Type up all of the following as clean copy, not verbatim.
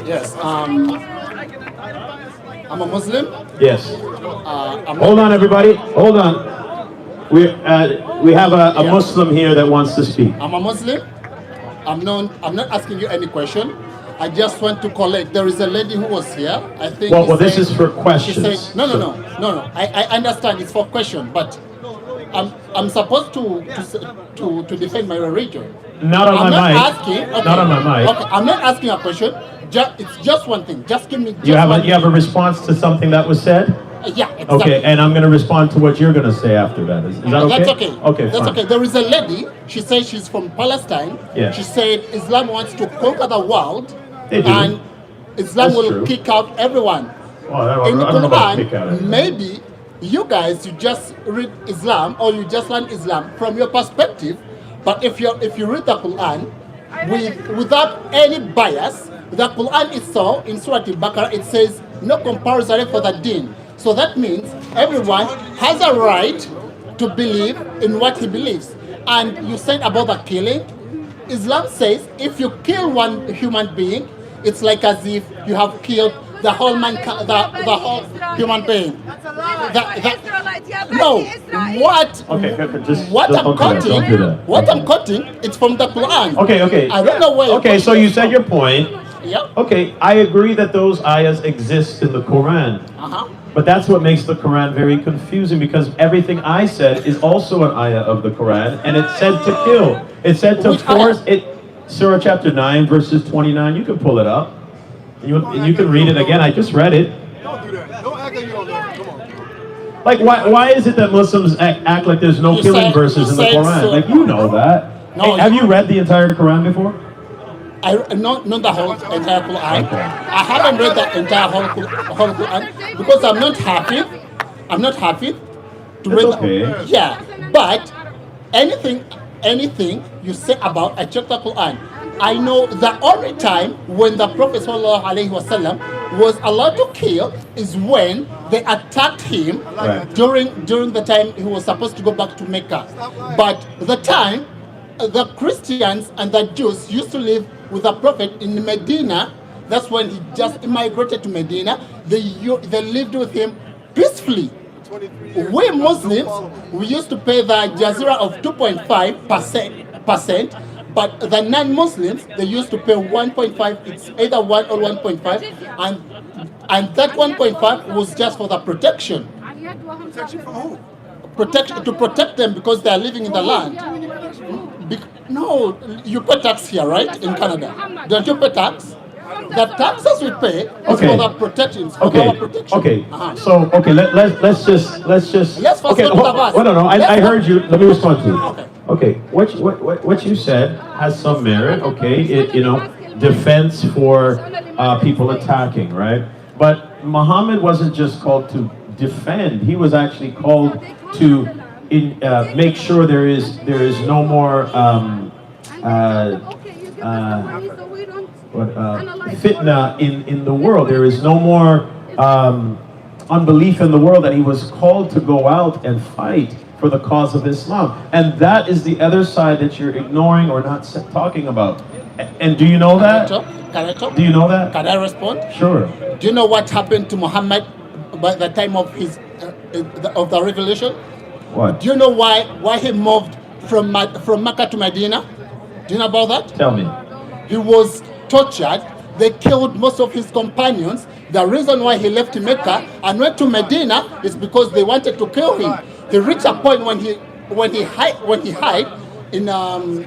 Yes. I'm a Muslim. Yes. I'm Hold on, everybody. Hold on. We have a Yeah. Muslim here that wants to speak. I'm a Muslim. I'm not asking you any question. I just want to collect. There is a lady who was here. I think. Well, this is for She questions. said, no, no, no, no, no. I understand it's for question, but I'm supposed to defend my religion. Not on I'm my not mic. asking. Okay, Not on my mic. Okay, I'm not asking a question. It's just one thing. Just give me. Just You have one a thing. response to something that was said? Yeah, exactly. Okay, and I'm going to respond to what you're going to say after that. Is that okay? That's okay. Okay, That's fine. okay. There is a lady. She says she's from Palestine. Yeah. She said Islam wants to conquer the world, They do. and Islam That's will true. kick out everyone. Well, In the I don't know about kick out Quran, everyone. maybe you guys you just read Islam or you just learn Islam from your perspective. But if you read the Quran without any bias, the Quran itself in Surah Al-Baqarah it says no comparison for the deen. So that means everyone has a right to believe in what he believes. And you said about the killing, Islam says if you kill one human being, it's like as if you have killed the whole the whole human being. No, what? Okay, just What don't I'm do that, don't do that. What I'm quoting, it's from the Quran. Okay, okay. I don't know where. Okay, so you said your point. Yeah. Okay, I agree that those ayahs exist in the Quran. But that's what makes the Quran very confusing because everything I said is also an ayah of the Quran and it said to kill. It said to Which force ayah? it. Surah chapter 9 verses 29. You can pull it up. And you can read it again. I just read it. Don't do that. Don't act like you don't know. Come on. Like why is it that Muslims act like there's no You killing said- verses you in the said Quran? so. Like you know that. No, Hey, have you read the entire Quran before? Not the whole entire Quran. Okay. I haven't read the entire whole Quran because I'm not happy. I'm not happy to That's read. okay. Yeah, but anything you say about I check the Quran. I know the only time when the Prophet ﷺ was allowed to kill is when they attacked him Right. during the time he was supposed to go back to Mecca. But the time the Christians and the Jews used to live with the Prophet in Medina, that's when he just immigrated to Medina. They lived with him peacefully. 23 years. We Muslims, we used to pay the jazira of 2.5%, but the non-Muslims, they used to pay 1.5. It's either 1 or 1.5, and that 1.5 was just for the protection. Protection from who? To protect them because they are living in the land. No, you pay tax here, right? In Canada. Don't you pay tax? The taxes we pay is Okay. for the protection. For Okay. our protection. Okay. Uh-huh. So okay, let's just Let's first okay. go to the verse. No. I Let's go- heard you. Let me respond to you. Okay. Okay. What you said has some merit. Okay. Defense for people attacking, right? But Muhammad wasn't just called to defend. He was actually called to make sure there is no more fitna in the world. There is no more unbelief in the world, that he was called to go out and fight for the cause of Islam. And that is the other side that you're ignoring or not talking about. And do you know that? Can I talk? Do you know that? Can I respond? Sure. Do you know what happened to Muhammad by the time of his of the revelation? What? Do you know why he moved from Mecca to Medina? Do you know about that? Tell me. He was tortured. They killed most of his companions. The reason why he left Mecca and went to Medina is because they wanted to kill him. He reached a point when he hid in under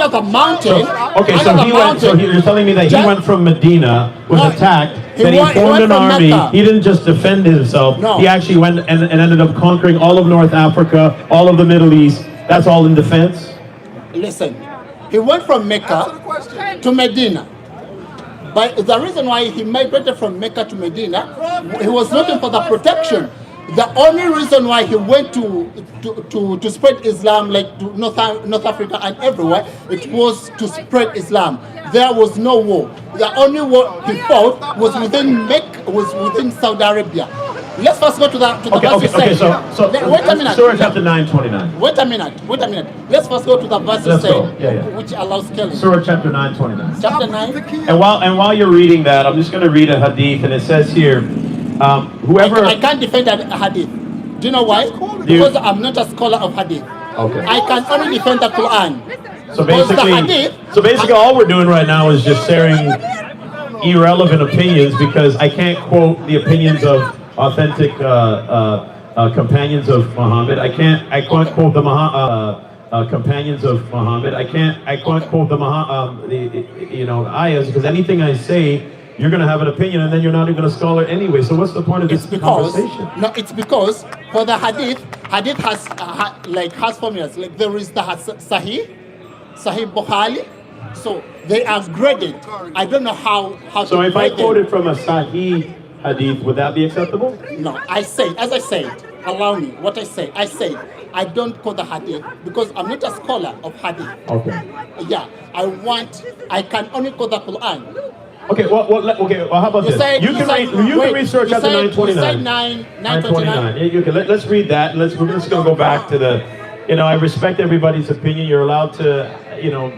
the mountain. Okay, so under the he went. So mountain. you're telling me that he Just- went from Medina, was No, attacked, he then he went formed an from army. Mecca. He didn't just defend himself. No. He actually went and ended up conquering all of North Africa, all of the Middle East. That's all in defense. Listen, he went from Answer the Mecca question. to Medina. But the reason why he migrated from Mecca to Medina, he was looking for the protection. The only reason why he went to spread Islam, like to North Africa and everywhere, it was to spread Islam. There was no war. The only war he fought was within Saudi Arabia. let's first go to the verse you Okay, said. so Wait a minute. Surah chapter 9:29. Wait a minute. Let's first go to the verse you Let's go. said, Yeah. which allows killing. Surah chapter 9:29. Chapter 9. And while you're reading that, I'm just going to read a hadith, and it says here, whoever. I can't defend a hadith. Do you know why? Because I'm not a scholar of hadith. Okay. I can only defend the Quran. So Because the hadith, basically, all we're doing right now is just sharing irrelevant opinions, because I can't quote the opinions of authentic companions of Muhammad. I can't quote the companions of Muhammad. I can't quote the ayahs, because anything I say, you're going to have an opinion, and then you're not even a scholar anyway. So what's the point of this conversation? No, it's because for the hadith has has formulas. Like there is the Sahih Bukhari. So they are graded. I don't know how So to if I grade them. quoted from a Sahih hadith, would that be acceptable? No, as I said, allow me. What I say, I don't quote the hadith because I'm not a scholar of hadith. Okay. Yeah, I can only quote the Quran. Okay, well, how about this? You can read Surah chapter 9:29. You said 9:29. Yeah, you can. Let's read that. We're just going to go back to the, I respect everybody's opinion. You're allowed to,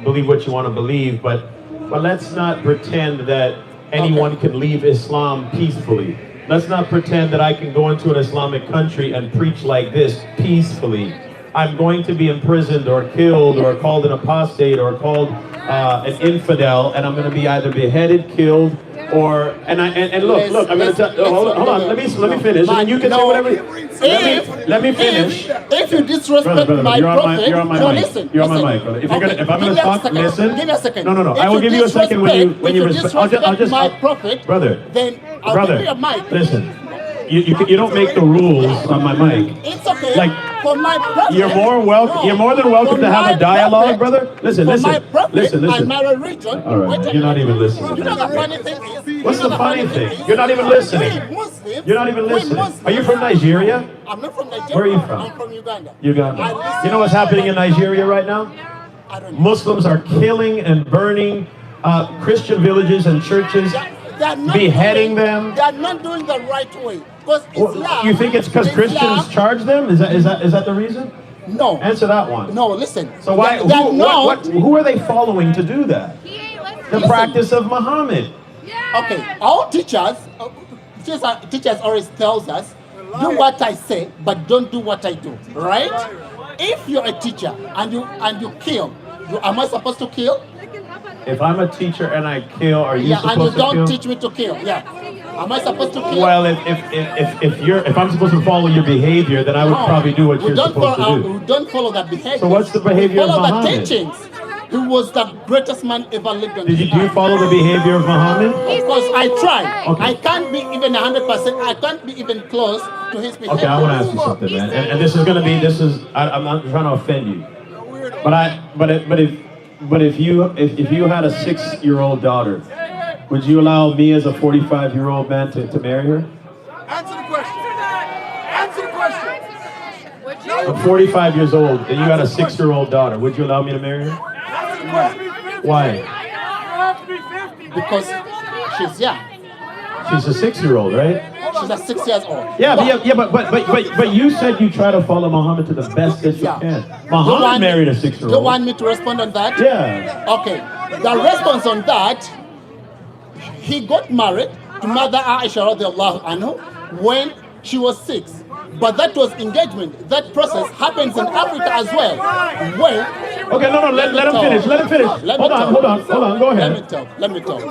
believe what you want to believe, but let's not pretend that anyone can leave Islam peacefully. Let's not pretend that I can go into an Islamic country and preach like this peacefully. I'm going to be imprisoned or killed or called an apostate or called an infidel, and I'm going to be either beheaded, killed, or look. I'm going to tell. Hold on. Let me finish, and you can say whatever. Let me finish. If you disrespect my prophet, you're on my mic. listen. You're on my mic, brother. If I'm going to talk, listen. Give me a second. No. I will give you a second when you respect. I'll just my prophet, brother. Then I'll give you a mic. Listen. You don't make the rules on my mic. It's okay. Like, for my prophet, you're more than welcome to have a dialogue, brother. Listen. And my religion. All right, you're not even listening. You know the funny thing is. What's the funny thing? You're not even listening. You're not even listening. Are you from Nigeria? I'm not from Nigeria. Where are you from? I'm from Uganda. Uganda. You know what's happening in Nigeria right now? I don't know. Muslims are killing and burning Christian villages and churches, beheading them. They are not doing the right way. Because Islam. You think it's because Christians charge them? Is that the reason? No. Answer that one. No, listen. So why? Who are they following to do that? The practice of Muhammad. Okay, our teachers always tells us, do what I say, but don't do what I do. Right? If you're a teacher and you kill, am I supposed to kill? If I'm a teacher and I kill, are you supposed to kill? Yeah, and you don't teach me to kill. Yeah. Am I supposed to kill? Well, if I'm supposed to follow your behavior, then I would probably do what you're supposed to do. We don't follow that behavior. So what's the behavior of Muhammad? Follow the teachings. He was the greatest man ever lived on Do you follow the behavior of Muhammad? Of course, I try. Okay. I can't be even 100%. I can't be even close to his behavior. Okay, I want to ask you something, man. And I'm not trying to offend you, but if you had a 6-year-old daughter, would you allow me as a 45-year-old man to marry her? Answer the question. Answer the question. I'm 45 years old, and you got a 6-year-old daughter. Would you allow me to marry her? Why? Because she's young. She's a 6-year-old, right? She's a 6 years old. But you said you try to follow Muhammad to the best that you can. Muhammad married a 6-year-old. Do you want me to respond on that? Yeah. Okay. The response on that, he got married to Mother Aisha radiallahu anhu when she was 6. But that was engagement. That process happens in Africa as well. Okay, no, let him finish. Let him finish. Hold on, go ahead. Let me talk.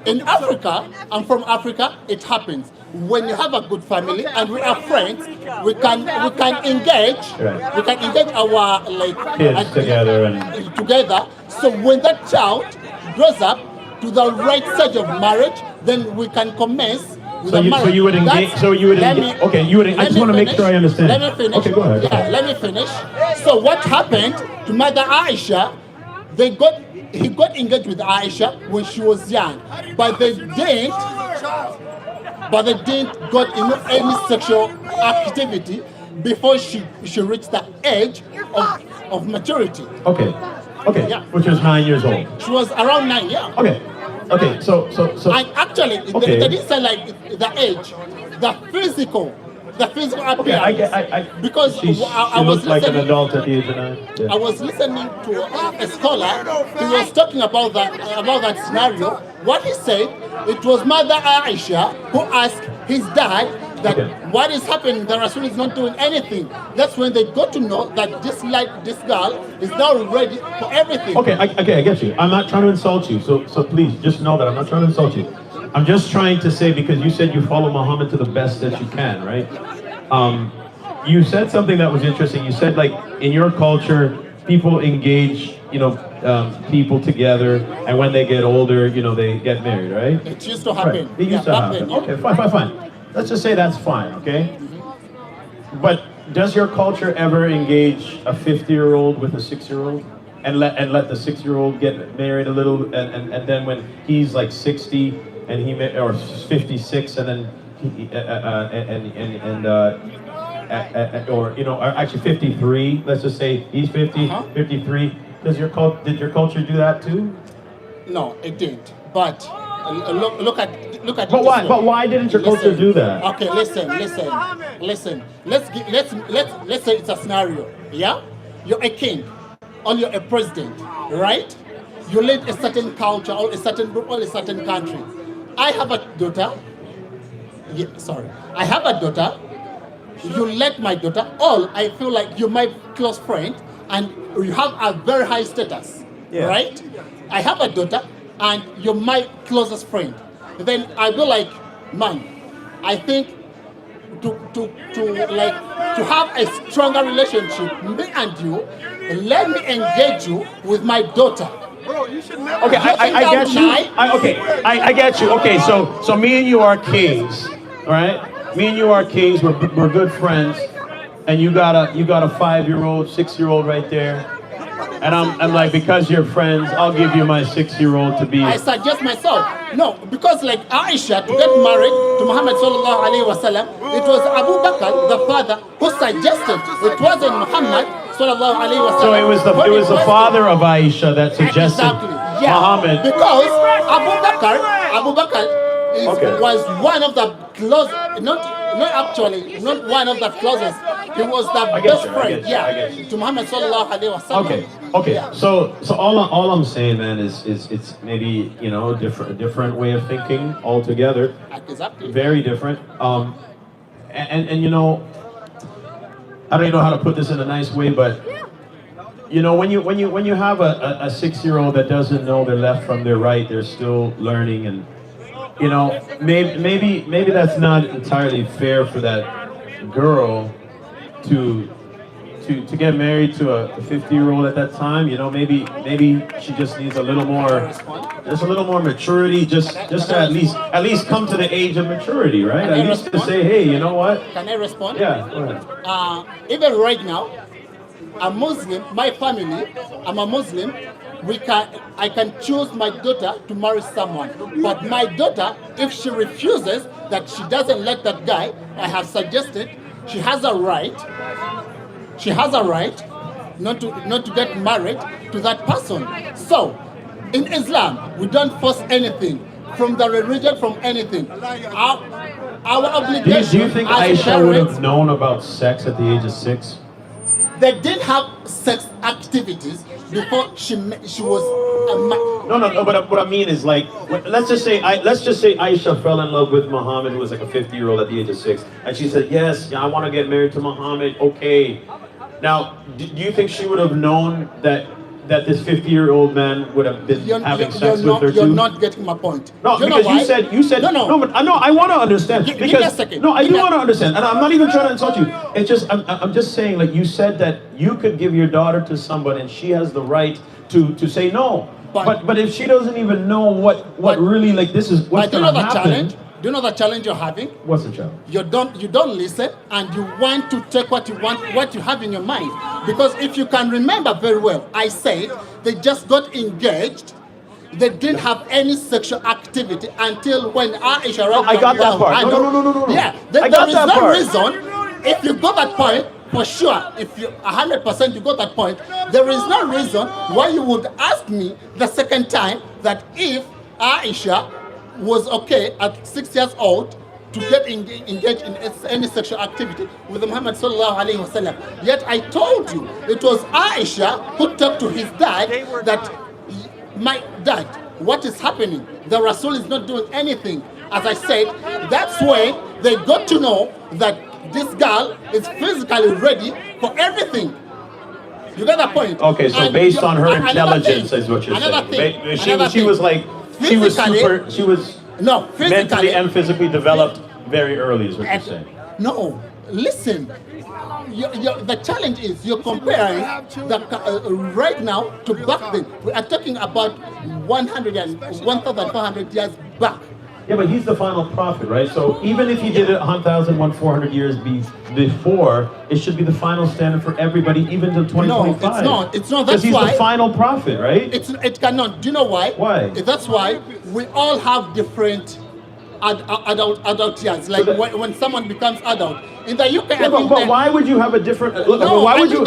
In Africa, I'm from Africa, it happens. When you have a good family and we are friends, we can engage. Right. We can engage our kids together. So when that child grows up to the right stage of marriage, then we can commence. So you would engage. I just want to make sure I understand. Let me finish. Okay, go ahead. Yeah, let me finish. So what happened to Mother Aisha? He got engaged with Aisha when she was young, but they didn't got any sexual activity before she reached the age of maturity. Okay. Yeah. Which was 9 years old. She was around 9, yeah. Okay. So. And actually, they didn't say like the age. the physical Okay, appearance. Because she I was looked like an listening. adult at the age of 9. Yeah. I was listening to a scholar who was talking about that scenario. What he said, it was Mother Aisha who asked his dad that what is happening, the Rasul is not doing anything. That's when they got to know that this girl is now ready for everything. Okay, I get you. I'm not trying to insult you, so please just know that I'm not trying to insult you. I'm just trying to say, because you said you follow Muhammad to the best that you can, right? You said something that was interesting. You said, like, in your culture, people engage, people together, and when they get older, they get married, right? It used to happen. Right. It used to happen. Okay, fine. Let's just say that's fine, okay? But does your culture ever engage a 50-year-old with a 6-year-old? And let the 6-year-old get married a little, and then when he's like 60 and or 56, and then or actually 53. Let's just say he's 50, 53. Did your culture do that too? No, it didn't. But look at. But why? But why didn't your culture do that? Okay, listen. Let's say it's a scenario. Yeah, you're a king, or you're a president, right? You lead a certain culture, or a certain group, or a certain country. I have a daughter. I have a daughter. You let my daughter, I feel like you're my close friend, and you have a very high status, right? I have a daughter, and you're my closest friend. Then I feel like, man, I think to have a stronger relationship, me and you, let me engage you with my daughter. Bro, you should never. Okay, I get you. I get you. Okay, so me and you are kings, all right? Me and you are kings. We're good friends, and you got a 5-year-old, 6-year-old right there, and I'm like, because you're friends, I'll give you my 6-year-old to be. I suggest myself. No, because like Aisha to get married to Muhammad sallallahu alaihi wasallam, it was Abu Bakr, the father, who suggested. It wasn't Muhammad sallallahu alaihi wasallam. So it was the father of Aisha that suggested Muhammad. Because Abu Bakr was one of the close, not one of the closest. He was the best friend, to Muhammad sallallahu alaihi wasallam. Okay. So all I'm saying, man, is it's maybe a different way of thinking altogether. Exactly. Very different. And I don't even know how to put this in a nice way, but when you have a 6-year-old that doesn't know their left from their right, they're still learning, and maybe that's not entirely fair for that girl to get married to a 50-year-old at that time. Maybe she just needs a little more maturity, just to at least come to the age of maturity, right? At least to say, hey, you know what? Can I respond? Yeah, go ahead. Even right now, a Muslim, my family, I'm a Muslim. I can choose my daughter to marry someone, but my daughter, if she refuses, that she doesn't like that guy I have suggested, she has a right not to get married to that person. So, in Islam, we don't force anything from the religion, from anything. Our obligation. Do you think Aisha would have known about sex at the age of 6? They did have sex activities before she was. No. But what I mean is, like, let's just say Aisha fell in love with Muhammad, who was like a 50-year-old at the age of 6, and she said, "Yes, I want to get married to Muhammad." Okay. Now, do you think she would have known that this 50-year-old man would have been having sex with her too? You're not getting my point. No, because you said no, but I want to understand. Give me a second. No, I do want to understand, and I'm not even trying to insult you. It's just I'm just saying, like, you said that you could give your daughter to somebody, and she has the right to say no. But if she doesn't even know what really, like, this is what's going to happen. Do you know the challenge you're having? What's the challenge? You don't listen, and you want to take what you have in your mind. Because if you can remember very well, I said they just got engaged. They didn't have any sexual activity until when Aisha. I got that part. No. Yeah, there is no reason. If you got that point, for sure, if you 100% you got that point, there is no reason why you would ask me the second time that if Aisha was okay at 6 years old to get engaged in any sexual activity with Muhammad sallallahu alaihi wasallam. Yet I told you it was Aisha who talked to his dad that, my dad, what is happening? The Rasul is not doing anything. As I said, that's when they got to know that this girl is physically ready for everything. You get that point? Okay, so And based you- on her another intelligence thing, is what you're another saying. thing, She another was thing. like, she was Physically- no, mentally physically and physically developed very early is what you're saying. No, listen. The challenge is you're comparing right now to back then. We are talking about 1,400 years back. Yeah, but he's the final prophet, right? So even if he did it 1,400 years before, it should be the final standard for everybody, even till 2025. No, it's not. It's not. Because That's he's why the final prophet, right? it cannot. Do you know why? Why? That's why we all have different adult years. Like when someone becomes adult in the UK. Yeah, but why would you have a different? Why would you?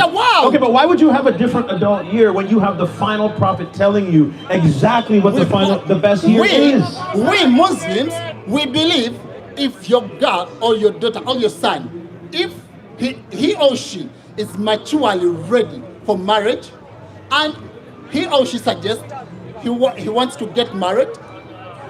Okay, but why would you have a different adult year when you have the final prophet telling you exactly what the best year is? We Muslims, we believe if your girl or your daughter or your son, if he or she is maturely ready for marriage, and he or she suggests he wants to get married,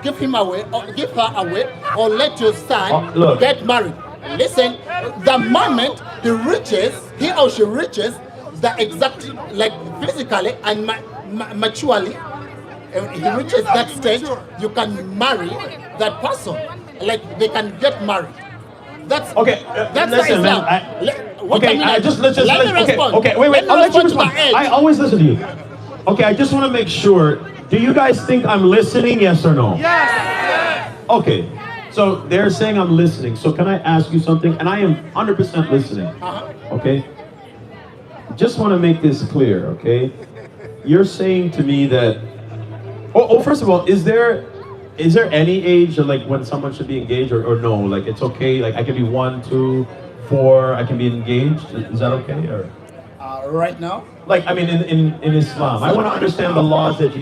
give him away or give her away, or let your son get married. Listen, the moment he or she reaches the exact, like physically and maturely, he reaches that stage, you can marry that person. Like they can get married. That's okay. That's Listen, Islam. man. Let me respond. Okay, wait. I'll let you respond. To I always listen to you. Okay, I just want to make sure. Do you guys think I'm listening? Yes or no? Yes. Okay. So they're saying I'm listening. So can I ask you something? And I am 100% listening. Okay. Just want to make this clear. Okay. You're saying to me that. Oh, first of all, is there any age like when someone should be engaged or no? Like it's okay. Like I can be 1, 2, 4. I can be engaged. Is that okay? Or right now? Like I mean, in Islam, I want to understand the laws that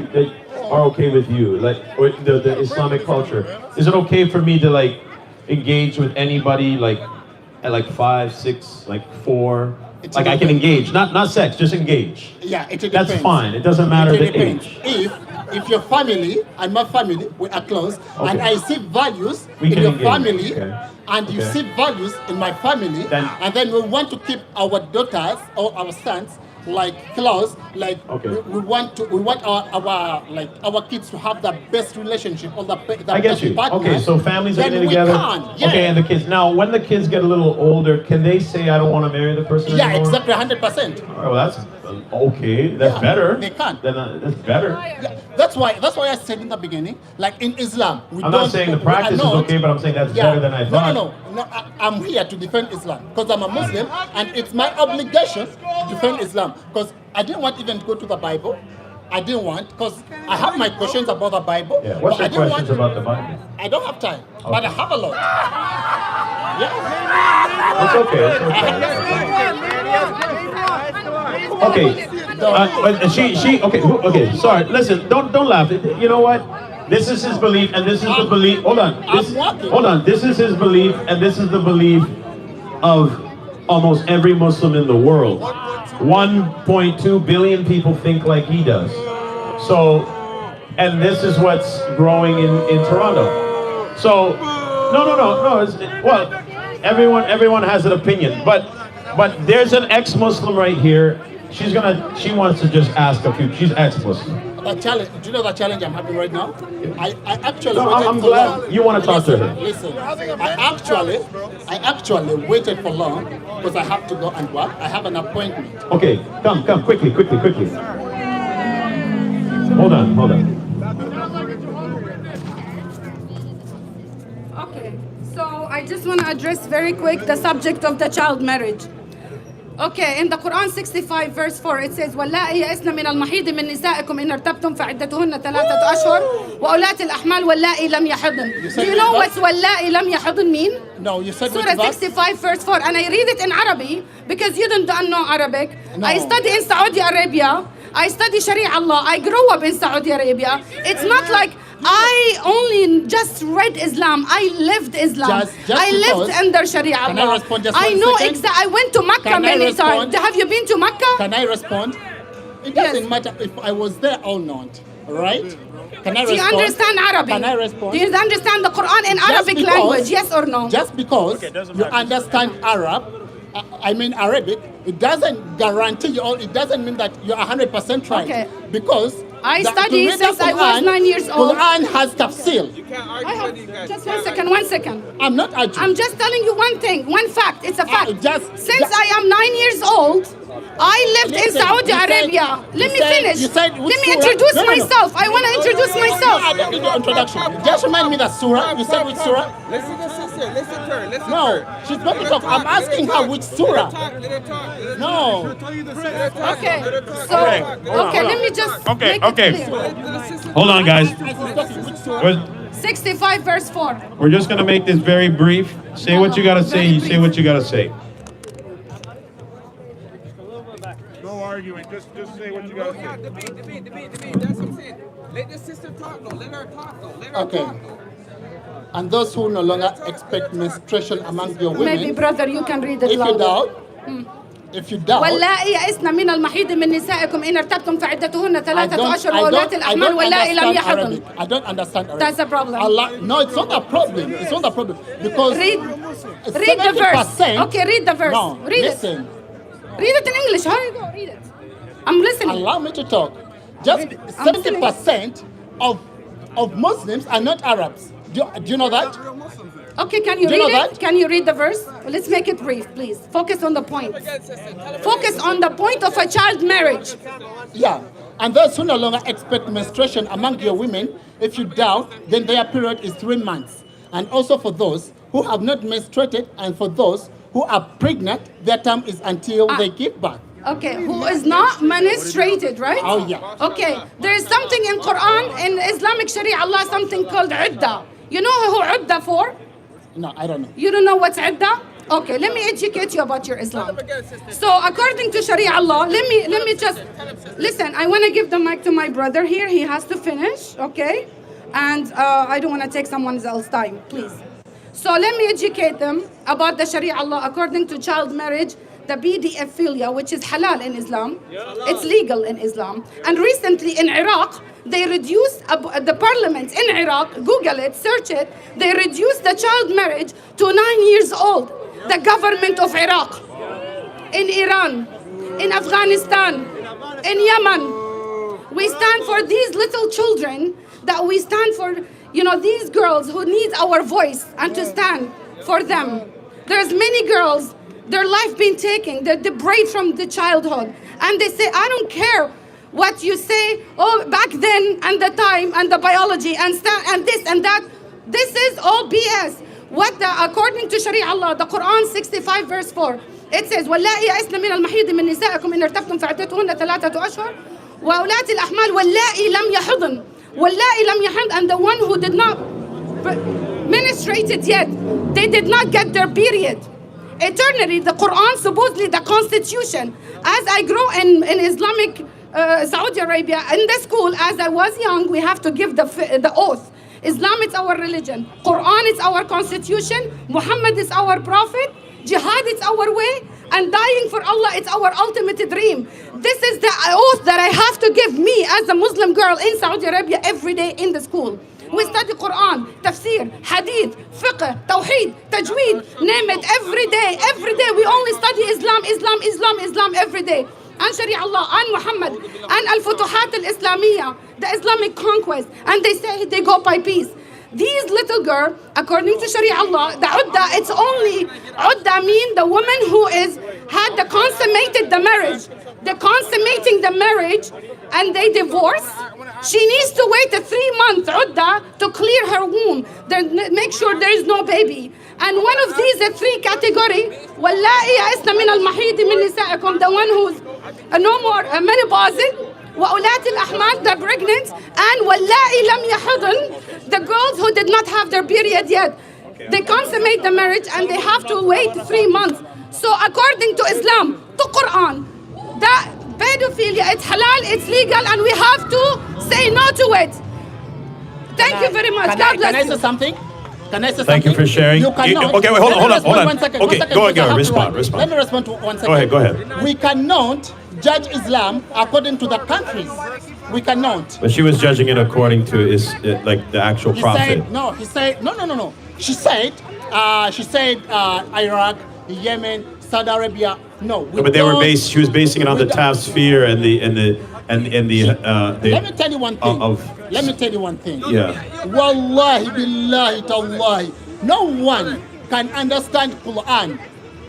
are okay with you, like or the Islamic culture. Is it okay for me to like engage with anybody like at like 5, 6, like 4? Like I can engage, not sex, just engage. Yeah, it depends. That's fine. It doesn't matter the age. If your family and my family we are close, and I see values in your engage. family, Okay. and you see values in my family, and then we want to keep our daughters or our sons like close, like we want our kids to have the best relationship or the I get best you. partner. Okay, so families are then getting we together. can, yeah. Okay, and the kids. Now, when the kids get a little older, can they say, "I don't want to marry the person Yeah, anymore"? exactly, 100%. All right, well, that's okay. That's better. They can. Then that's better. Yeah, that's why I said in the beginning, like in Islam, I'm not saying the practice is okay, but I'm saying that's better than I thought. No, I'm here to defend Islam because I'm a Muslim, and it's my obligation to defend Islam because I didn't want even to go to the Bible. I didn't want because I have my questions about the Bible. Yeah. What's but your questions about the Bible? I don't have time, but I have a lot. Yeah. It's okay. It's okay. But she okay. Sorry. Listen. Don't laugh. You know what? This is his belief, and this is the belief. Hold on. Hold on. This is his belief, and this is the belief of almost every Muslim in the world. 1.2 billion people think like he does. So, and this is what's growing in Toronto. So, no. Well, everyone has an opinion, but there's an ex-Muslim right here. She wants to just ask a few. She's ex-Muslim. The challenge. Do you know the challenge I'm having right now? I actually. No, I'm glad you want to talk to her. Listen, I actually waited for long because I have to go and work. I have an appointment. Okay, come, quickly. Hold on. Okay, so I just want to address very quick the subject of the child marriage. Okay, in the Quran 65 verse 4 it says واللائي يئسن من المحيض من نسائكم إن ارتبتم فعدتهن 3 أشهر وأولات الأحمال واللائي لم يحضن. Do you know what واللائي لم يحضن mean? No, you said Surah 65 verse 4 and I read it in Arabic because you don't know Arabic. No. I study in Saudi Arabia. I study Sharia law. I grew up in Saudi Arabia. It's not like I only just read Islam. I lived Islam. Just I lived because- under Sharia Can I law. respond just I one know second? exactly. I went to Mecca Can I many respond? times. Have you been to Mecca? Can I respond? It doesn't matter if I was there or not, right? Can I Do you respond? understand Arabic? Can I respond? Do you understand the Quran in Just Arabic because- language? Yes or no? Just because you understand Arabic, it doesn't guarantee you, or it doesn't mean that you're 100% right. Okay. Because I to studied read the since I was 9 years old. Quran has tafsir. I have just 1 second. I'm not arguing. I'm just telling you one thing, one fact. It's a fact. Since I am 9 years old, I lived in Listen, Saudi you said- Arabia. Let me finish. you said which Let me surah? introduce No, no, no. myself. I want to introduce myself. I don't need your introduction. Just remind me that surah. You said which surah? Listen to sister. Listen to her. Listen to No, her. she's not to talk. I'm asking her which surah. Let her talk. No. Okay. So, okay, let me just Okay, make okay. it clear. Hold on, guys. Which surah? 65 verse 4. We're just gonna make this very brief. Say what you gotta say. You say what you gotta say. No arguing. Just say what you gotta say. Debate. That's what I'm saying. Let the sister talk though. Let her talk though. Let her Okay. talk though. And those who no longer expect menstruation among your women, Maybe, brother, you can read it if you louder. doubt, واللائي يئسن من المحيض من نسائكم إن ارتبتم فعدتهن I ثلاثة أشهر don't, وأولات الأحمال واللائي لم understand يحضن. Arabic. I don't understand Arabic. That's a problem. Allah, no, it's not a problem. It's not a problem because Read the verse. 70%. Okay, read the verse. No, Read listen. it. Read it in English. How you go? Read it. I'm listening. Allow me to talk. Just I'm listening. 70% of Muslims are not Arabs. Do you know that? Okay, can you Do you read know it? that? Can you read the verse? Let's make it brief, please. Focus on the point. Focus on the point of a child marriage. Yeah. And those who no longer expect menstruation among your women, if you doubt, then their period is 3 months. And also for those who have not menstruated and for those who are pregnant, their term is until they give birth. Okay, who is not menstruated, right? Oh, yeah. Okay, there is something in Quran, in Islamic Sharia, Allah, something called idda. You know who idda for? No, I don't know. You don't know what's idda? Okay, let me educate you about your Islam. So according to Sharia law, let me just listen. I want to give the mic to my brother here. He has to finish, okay? And I don't want to take someone else's time, please. So let me educate them about the Sharia law. According to child marriage, the BDF philia, which is halal in Islam, it's legal in Islam. And recently in Iraq, they reduced the parliament in Iraq, Google it, search it, they reduced the child marriage to 9 years old. The government of Iraq, in Iran, in Afghanistan, in Yemen. We stand for these little children, that we stand for, these girls who need our voice and to stand for them. There's many girls, their life been taken, they're deprived from the childhood. And they say, I don't care what you say, back then and the time and the biology and this and that. This is all BS. According to Sharia Allah, the Quran 65 verse 4, it says, وَاللَّائِي يَئِسْنَ مِنَ الْمَحِيضِ مِنْ نِسَائِكُمْ إِنْ ارْتَبْتُمْ فَعِدَّتُهُنَّ ثَلَاثَةُ أَشْهُرٍ وَأُولَاتِ الْأَحْمَالِ وَاللَّائِي لَمْ يَحِضْنَ وَاللَّائِي لَمْ يَحِضْنَ, and the one who did not menstruated yet, they did not get their period. Eternally, the Quran, supposedly the constitution, as I grow in Islamic Saudi Arabia, in the school, as I was young, we have to give the oath. Islam is our religion. Quran is our constitution. Muhammad is our prophet. Jihad is our way. And dying for Allah is our ultimate dream. This is the oath that I have to give me as a Muslim girl in Saudi Arabia every day in the school. We study Quran, tafsir, hadith, fiqh, tawheed, tajweed, name it, every day. Every day we only study Islam every day. And Sharia Allah, and Muhammad, and Al-Futuhat al-Islamiyya, the Islamic conquest. And they say they go by peace. These little girls, according to Sharia Allah, the udda, it's only, udda mean the woman who had the consummated the marriage. The consummating the marriage and they divorce, she needs to wait 3 months udda to clear her womb, make sure there is no baby. And one of these 3 category, وَاللَّائِي يَئِسْنَ مِنَ الْمَحِيضِ مِنْ نِسَائِكُمْ, the one who's no more menopausal, وَأُولَاتِ الْأَحْمَالِ, the pregnant, and وَاللَّائِي لَمْ يَحِضْنَ, the girls who did not have their period yet. They consummate the marriage and they have to wait 3 months. So according to Islam, to Quran, that pedophilia, it's halal, it's legal, and we have to say no to it. The Thank you very much. Can God I bless say you. something? Can I say something? Thank you for sharing. You cannot. Okay, wait, hold on, Let me hold on, respond hold on. 1 second. Okay, 1 second, go ahead, because I have to respond, run. respond. Let me respond to 1 second. Go ahead, go ahead. We cannot judge Islam according to the countries. We cannot. But she was judging it according to like the actual He prophet. said no. He said no. She said Iraq, Yemen, Saudi Arabia. No, we But they were don't- based. She was basing it on the we don't- tap sphere and the Let me tell you one thing. Let me tell you one thing. Yeah. Wallahi billahi tallahi. No one can understand Quran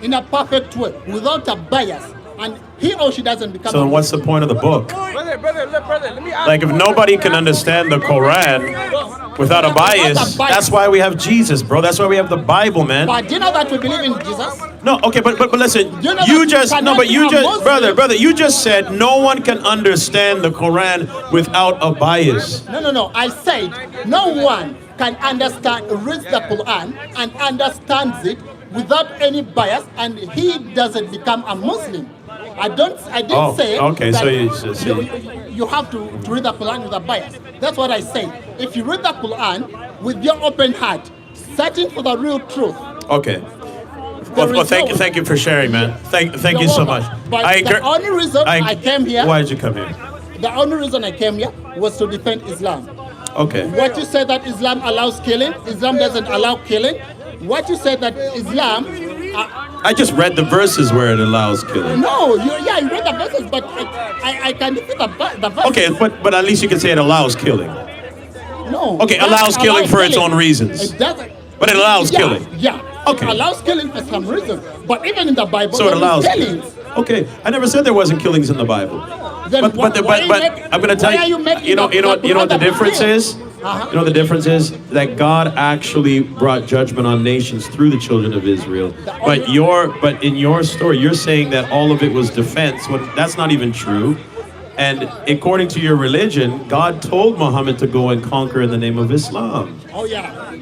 in a perfect way without a bias, and he or she doesn't become. So then what's the point of the book? Brother, let me ask Like if you one nobody question. can understand the Quran without a bias, that's why we have Jesus, bro. That's why we have the Bible, man. But do you know that we believe in Jesus? No, okay, but listen, You know you that just you no, cannot but you be a just Muslim. brother, you just said no one can understand the Quran without a bias. No. I said no one can read the Quran and understands it without any bias, and he doesn't become a Muslim. I didn't say okay, that so you have to read the Quran with a bias. That's what I say. If you read the Quran with your open heart, searching for the real truth. Okay. there Well, is thank you for sharing, man. Thank You're you so welcome. much. But the only reason I came here. Why did you come here? The only reason I came here was to defend Islam. Okay. What you said that Islam allows killing, Islam doesn't allow killing. What you said that Islam, I just read the verses where it allows killing. no, you read the verses, but I can defend the verses. Okay, but at least you can say it allows killing. No. Okay, that allows killing for its own reasons. It doesn't. But it allows Yeah, killing. Yeah. Okay. It allows killing for some reason. But even in the Bible, So it there is allows killings. Okay, I never said there wasn't killings in the Bible. Then But I'm gonna tell why are you. making You know what the other difference big deal? is. You know what the difference is that God actually brought judgment on nations through the children of Israel. But in your story, you're saying that all of it was defense when that's not even true. And according to your religion, God told Muhammad to go and conquer in the name of Islam. Oh yeah.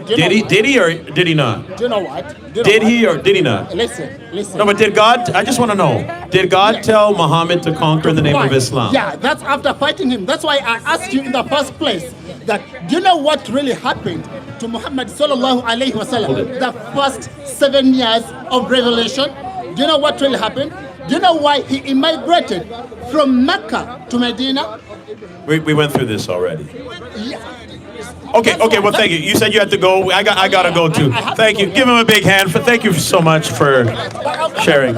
Did he or did he not? Do you know what? Did he or did he not? Listen. No, but did God? I just want to know. Did God tell Muhammad to conquer in the name of Fine. Islam? Yeah, that's after fighting him. That's why I asked you in the first place that do you know what really happened to Muhammad sallallahu alaihi wasallam? The first 7 years of revelation. Do you know what really happened? Do you know why he immigrated from Mecca to Medina? We went through this already. Yeah. Okay, well, thank you. You said you had to go. I gotta go too. Thank you. Give him a big hand. Thank you so much for sharing.